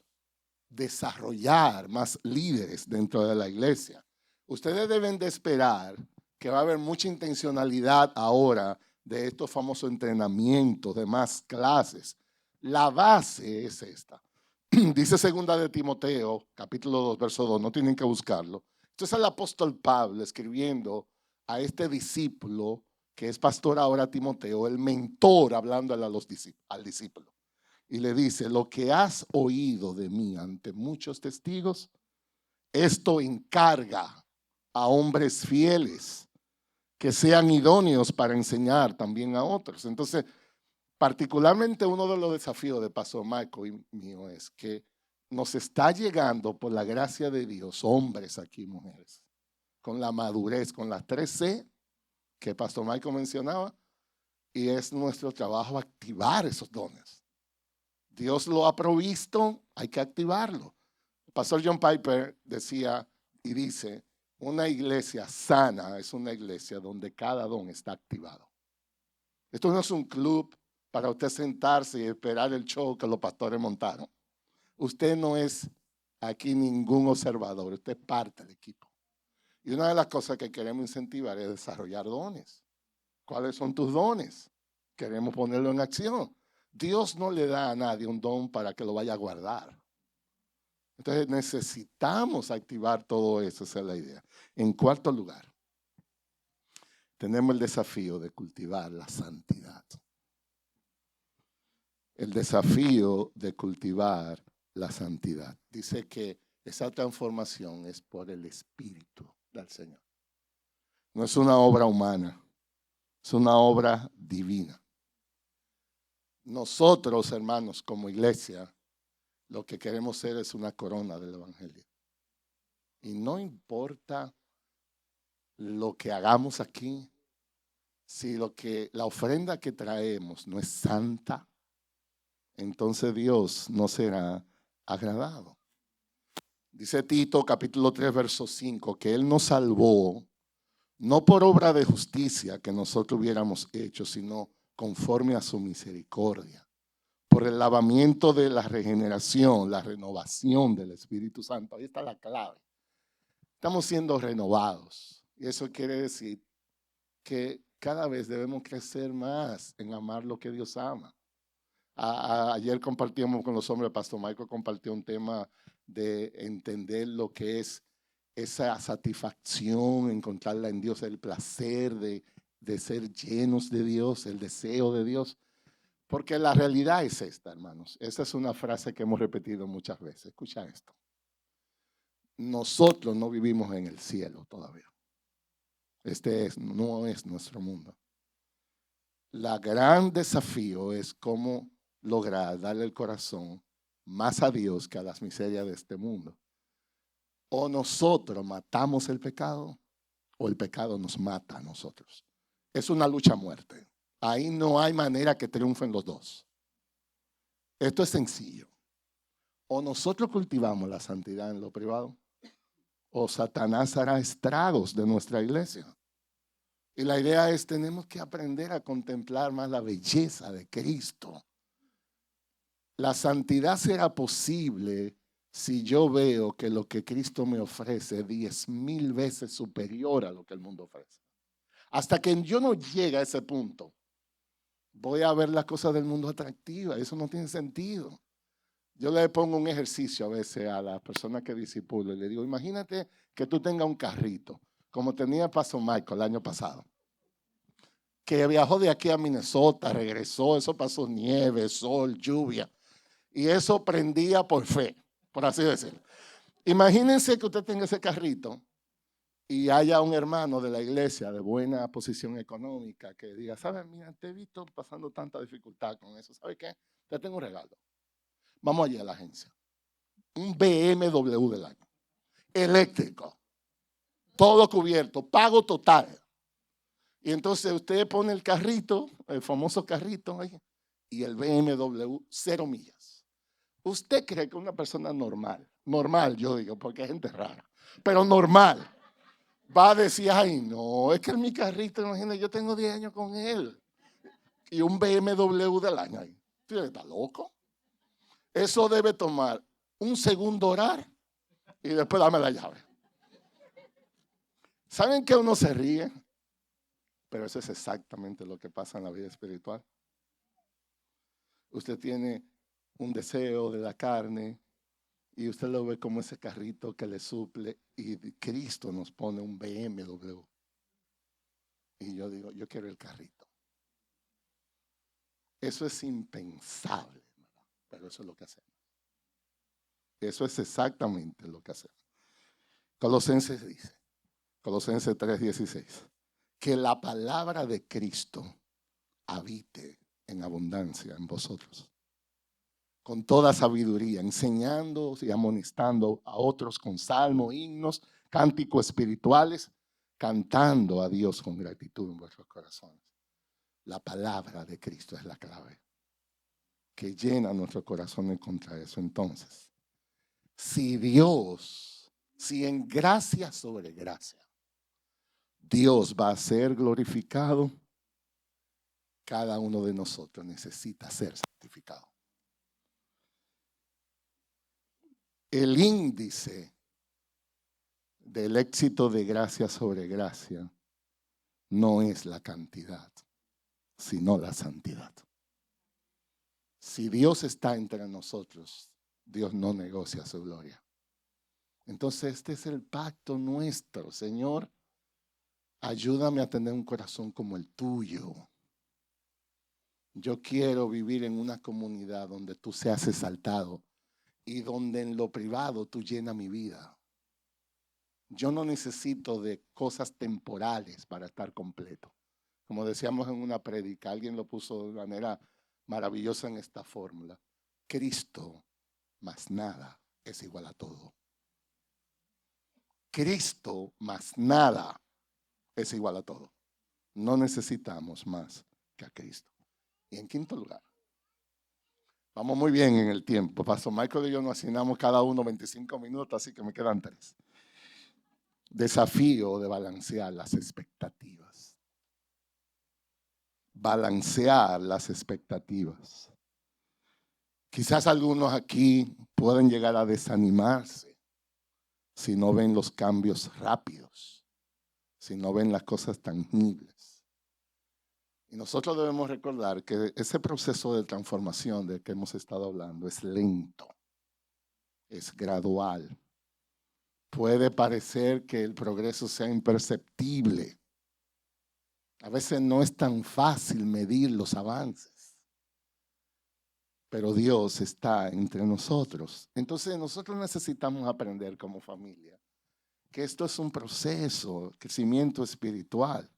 desarrollar más líderes dentro de la iglesia. Ustedes deben de esperar que va a haber mucha intencionalidad ahora de estos famosos entrenamientos, de más clases. La base es esta. Dice 2 de Timoteo, capítulo 2, verso 2, no tienen que buscarlo. Esto es el apóstol Pablo escribiendo a este discípulo que es pastor ahora Timoteo, el mentor, hablándole al discípulo. Y le dice, lo que has oído de mí ante muchos testigos, esto encarga a hombres fieles que sean idóneos para enseñar también a otros. Entonces, particularmente uno de los desafíos de Pastor Michael y mío es que nos está llegando por la gracia de Dios, hombres aquí, mujeres, con la madurez, con las 3C que Pastor Michael mencionaba, y es nuestro trabajo activar esos dones. Dios lo ha provisto, hay que activarlo. El pastor John Piper decía y dice, una iglesia sana es una iglesia donde cada don está activado. Esto no es un club para usted sentarse y esperar el show que los pastores montaron. Usted no es aquí ningún observador, usted es parte del equipo. Y una de las cosas que queremos incentivar es desarrollar dones. ¿Cuáles son tus dones? Queremos ponerlo en acción. Dios no le da a nadie un don para que lo vaya a guardar. Entonces necesitamos activar todo eso, esa es la idea. En cuarto lugar, tenemos el desafío de cultivar la santidad. El desafío de cultivar la santidad. Dice que esa transformación es por el Espíritu del Señor. No es una obra humana, es una obra divina. Nosotros, hermanos, como iglesia, lo que queremos ser es una corona del Evangelio. Y no importa lo que hagamos aquí, si la ofrenda que traemos no es santa, entonces Dios no será agradado. Dice Tito capítulo 3 verso 5 que Él nos salvó no por obra de justicia que nosotros hubiéramos hecho, sino conforme a su misericordia, por el lavamiento de la regeneración, la renovación del Espíritu Santo. Ahí está la clave. Estamos siendo renovados. Y eso quiere decir que cada vez debemos crecer más en amar lo que Dios ama. Ayer compartíamos con los hombres, Pastor Michael compartió un tema de entender lo que es esa satisfacción, encontrarla en Dios, el placer de ser llenos de Dios, el deseo de Dios. Porque la realidad es esta, hermanos. Esa es una frase que hemos repetido muchas veces. Escucha esto. Nosotros no vivimos en el cielo todavía. No es nuestro mundo. El gran desafío es cómo lograr darle el corazón más a Dios que a las miserias de este mundo. O nosotros matamos el pecado o el pecado nos mata a nosotros. Es una lucha a muerte. Ahí no hay manera que triunfen los dos. Esto es sencillo. O nosotros cultivamos la santidad en lo privado o Satanás hará estragos de nuestra iglesia. Y la idea es, tenemos que aprender a contemplar más la belleza de Cristo. La santidad será posible si yo veo que lo que Cristo me ofrece es 10,000 veces superior a lo que el mundo ofrece. Hasta que yo no llegue a ese punto, voy a ver las cosas del mundo atractivas. Eso no tiene sentido. Yo le pongo un ejercicio a veces a las personas que discipulo y le digo, imagínate que tú tengas un carrito, como tenía Pastor Michael el año pasado, que viajó de aquí a Minnesota, regresó, eso pasó nieve, sol, lluvia, y eso prendía por fe, por así decirlo. Imagínense que usted tenga ese carrito y haya un hermano de la iglesia de buena posición económica que diga, ¿sabes? Mira, te he visto pasando tanta dificultad con eso. ¿Sabe qué? Te tengo un regalo. Vamos allá a la agencia. Un BMW del año. Eléctrico. Todo cubierto. Pago total. Y entonces usted pone el carrito, el famoso carrito ahí, y el BMW 0 millas. ¿Usted cree que una persona normal yo digo, porque hay gente rara, pero normal, va a decir, ay no, es que mi carrito, imagínate, yo tengo 10 años con él, y un BMW del año ahí? ¿Usted está loco? Eso debe tomar un segundo orar y después dame la llave. ¿Saben que uno se ríe? Pero eso es exactamente lo que pasa en la vida espiritual. Usted tiene un deseo de la carne y usted lo ve como ese carrito que le suple y Cristo nos pone un BMW. Y yo digo, yo quiero el carrito. Eso es impensable, pero eso es lo que hacemos. Eso es exactamente lo que hacemos. Colosenses dice, Colosenses 3:16, que la palabra de Cristo habite en abundancia en vosotros, con toda sabiduría, enseñando y amonestando a otros con salmos, himnos, cánticos espirituales, cantando a Dios con gratitud en vuestros corazones. La palabra de Cristo es la clave que llena nuestro corazón contra eso. Entonces, si en gracia sobre gracia, Dios va a ser glorificado, cada uno de nosotros necesita ser santificado. El índice del éxito de gracia sobre gracia no es la cantidad, sino la santidad. Si Dios está entre nosotros, Dios no negocia su gloria. Entonces este es el pacto nuestro. Señor, ayúdame a tener un corazón como el tuyo. Yo quiero vivir en una comunidad donde tú seas exaltado y donde en lo privado tú llenas mi vida. Yo no necesito de cosas temporales para estar completo. Como decíamos en una prédica, alguien lo puso de manera maravillosa en esta fórmula. Cristo más nada es igual a todo. Cristo más nada es igual a todo. No necesitamos más que a Cristo. Y en quinto lugar, vamos muy bien en el tiempo. Pastor Michael y yo nos asignamos cada uno 25 minutos, así que me quedan 3. Desafío de balancear las expectativas. Balancear las expectativas. Quizás algunos aquí pueden llegar a desanimarse si no ven los cambios rápidos, si no ven las cosas tangibles. Y nosotros debemos recordar que ese proceso de transformación del que hemos estado hablando es lento, es gradual. Puede parecer que el progreso sea imperceptible. A veces no es tan fácil medir los avances, pero Dios está entre nosotros. Entonces nosotros necesitamos aprender como familia que esto es un proceso, crecimiento espiritual,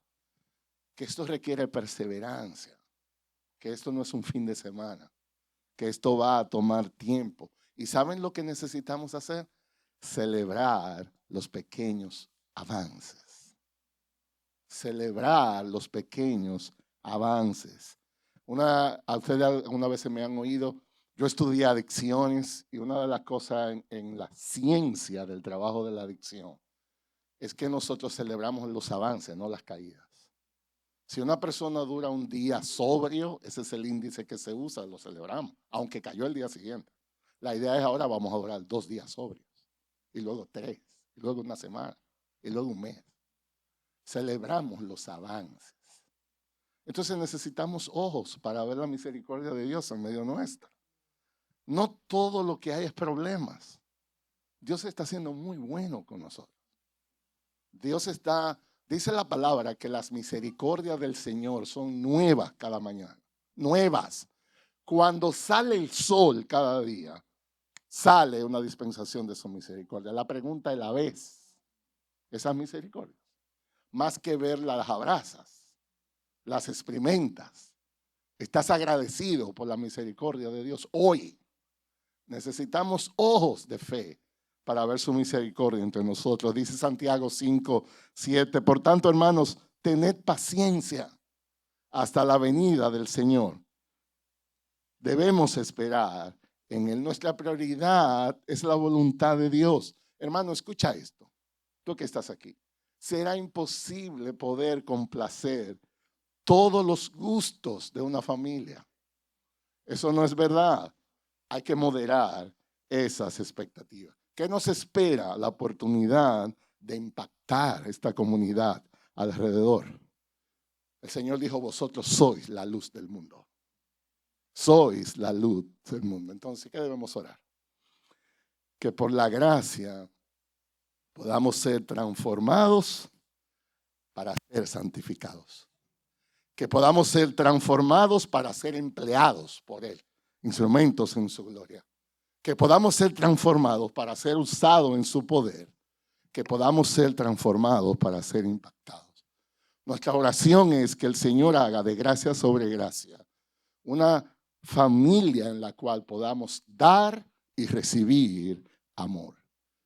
que esto requiere perseverancia, que esto no es un fin de semana, que esto va a tomar tiempo. ¿Y saben lo que necesitamos hacer? Celebrar los pequeños avances. Celebrar los pequeños avances. A ustedes alguna vez me han oído, yo estudié adicciones y una de las cosas en la ciencia del trabajo de la adicción es que nosotros celebramos los avances, no las caídas. Si una persona dura un día sobrio, ese es el índice que se usa, lo celebramos, aunque cayó el día siguiente. La idea es ahora vamos a durar 2 días sobrios, y luego 3, y luego una semana, y luego un mes. Celebramos los avances. Entonces necesitamos ojos para ver la misericordia de Dios en medio nuestro. No todo lo que hay es problemas. Dios está siendo muy bueno con nosotros. Dice la palabra que las misericordias del Señor son nuevas cada mañana. Nuevas. Cuando sale el sol cada día, sale una dispensación de su misericordia. La pregunta es: ¿la ves? Esas misericordias. Más que verlas, las abrazas, las experimentas. Estás agradecido por la misericordia de Dios. Hoy necesitamos ojos de fe para ver su misericordia entre nosotros. Dice Santiago 5:7. Por tanto, hermanos, tened paciencia hasta la venida del Señor. Debemos esperar en Él. Nuestra prioridad es la voluntad de Dios. Hermano, escucha esto. Tú que estás aquí. Será imposible poder complacer todos los gustos de una familia. Eso no es verdad. Hay que moderar esas expectativas. ¿Qué nos espera? La oportunidad de impactar esta comunidad alrededor. El Señor dijo: vosotros sois la luz del mundo. Sois la luz del mundo. Entonces, ¿qué debemos orar? Que por la gracia podamos ser transformados para ser santificados. Que podamos ser transformados para ser empleados por Él, instrumentos en su gloria. Que podamos ser transformados para ser usados en su poder. Que podamos ser transformados para ser impactados. Nuestra oración es que el Señor haga de gracia sobre gracia una familia en la cual podamos dar y recibir amor.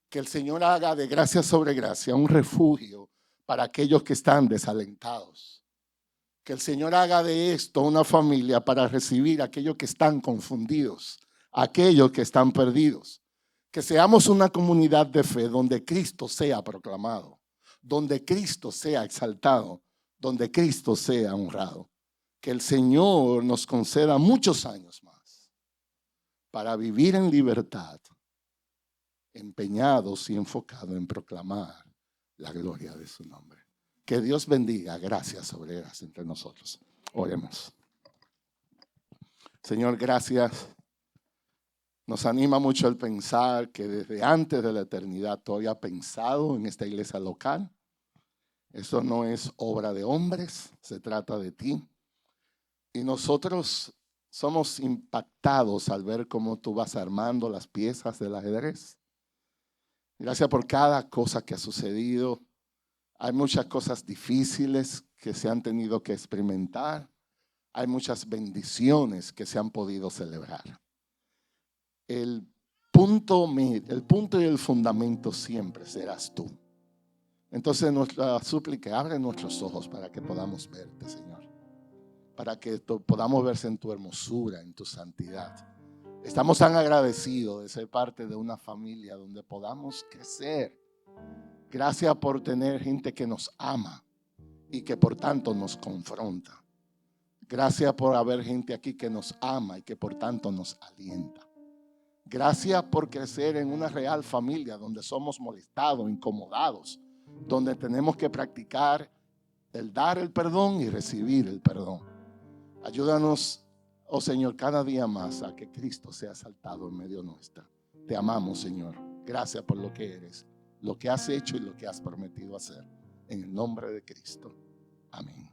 Que el Señor haga de gracia sobre gracia un refugio para aquellos que están desalentados. Que el Señor haga de esto una familia para recibir a aquellos que están confundidos, a aquellos que están perdidos. Que seamos una comunidad de fe donde Cristo sea proclamado, donde Cristo sea exaltado, donde Cristo sea honrado. Que el Señor nos conceda muchos años más para vivir en libertad, empeñados y enfocados en proclamar la gloria de su nombre. Que Dios bendiga, gracias sobre ellas entre nosotros. Oremos. Señor, gracias. Nos anima mucho el pensar que desde antes de la eternidad tú habías pensado en esta iglesia local. Eso no es obra de hombres, se trata de ti. Y nosotros somos impactados al ver cómo tú vas armando las piezas del ajedrez. Gracias por cada cosa que ha sucedido. Hay muchas cosas difíciles que se han tenido que experimentar. Hay muchas bendiciones que se han podido celebrar. El punto y el fundamento siempre serás tú. Entonces nuestra súplica, abre nuestros ojos para que podamos verte, Señor. Para que podamos verse en tu hermosura, en tu santidad. Estamos tan agradecidos de ser parte de una familia donde podamos crecer. Gracias por tener gente que nos ama y que por tanto nos confronta. Gracias por haber gente aquí que nos ama y que por tanto nos alienta. Gracias por crecer en una real familia donde somos molestados, incomodados, donde tenemos que practicar el dar el perdón y recibir el perdón. Ayúdanos, oh Señor, cada día más a que Cristo sea exaltado en medio nuestra. Te amamos, Señor. Gracias por lo que eres, lo que has hecho y lo que has prometido hacer. En el nombre de Cristo. Amén.